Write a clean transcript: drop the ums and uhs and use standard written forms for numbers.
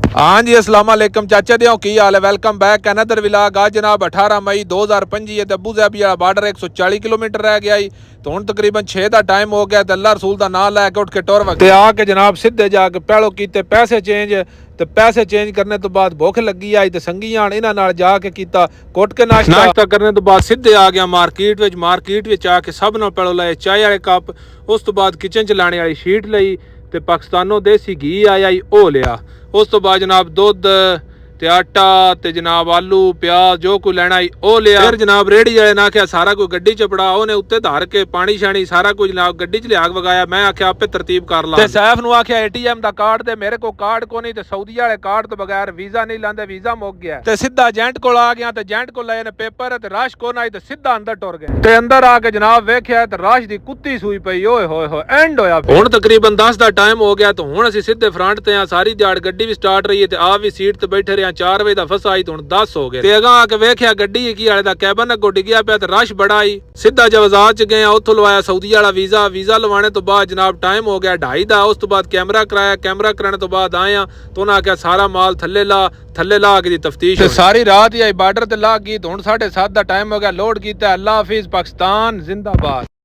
हाँ जी, अस्सलाम वालेकुम चाचा दियो की हाल है। Welcome back another vlog. आज जनाब 18 मई 2025 ते अबू ज़ैबी वाला बार्डर 140 किलोमीटर रह गया ही तो हुण तकरीबन 6 का टाइम हो गया। अल्लाह रसूल का नाम लैके उठ के टुर वगे आके जनाब सीधे जाके पहलो कीते पैसे चेंज ते पैसे चेंज करने तो बाद भुख लगी आई ते संगियां इन्हां नाल जाके कीता कुट के नाश्ता करने तो बाद सीधे आ गया मार्केट विच आके सब नाल पहलो लाए चाय वाले कप। उस तो बाद किचन च लाने वाली शीट लई ते पाकिस्तानों देसी घी आया ही ओ लिया। उस तो बाद जनाब दुध ते आटा ते जनाब आलू प्याज जो कोई लेना ही ओ लिया। फिर जनाब रेहड़ी वाले ने आख्या सारा कोई गड्डी च पड़ा, उन्हें उत्ते धर के पानी शानी सारा कुछ जनाब गड्डी च लिया वगाया। मैं आख्या आपे तरतीब कर ला ते सैफ नूं आख्या ATM दा कार्ड दे, मेरे को कार्ड को नहीं ते सऊदी वाले कार्ड तो बगैर वीजा नहीं लांदे, वीजा मुक गया ते सीधा एजेंट कोल आ गया ते एजेंट को ले ने पेपर ते रश को नहीं ते सीधा अंदर टुर गए ते अंदर आके जनाब वेख्या ते रश दी कुत्ती सूई पई। ओए होए होए एंड होया। हुण तकरीबन 10 दा टाइम हो गया तो हुण ਅਸੀਂ ਸਿੱਧੇ फ्रंट ਤੇ ਆ। सारी दिहाड़ गड्डी भी स्टार्ट रही है ते आप भी सीट ते बैठे रहे। 4 ਵਜੇ ਦਾ ਫਸਾ ਆਈ तो हुण 10 हो गए ते अगा आके वेख्या गड्डी की वाले दा कैबन अगो डिग्या पिया ते रश बड़ा आई। सीधा जवाजात च गए, उत्थों लवाया सऊदी वाला वीजा लवाने तो बाद जनाब टाइम हो गया 2:30 दा। उस तो बाद कैमरा कराया, कैमरा कराने तो बाद आए तो उन्हें आख्या सारा माल थल्ले ला के दी तफ्तीश सारी रात ही आई बार्डर ते ला गई तो हुण 7:30 दा टाइम हो गया। लोड कीता। अल्लाह हाफिज, पाकिस्तान जिंदाबाद।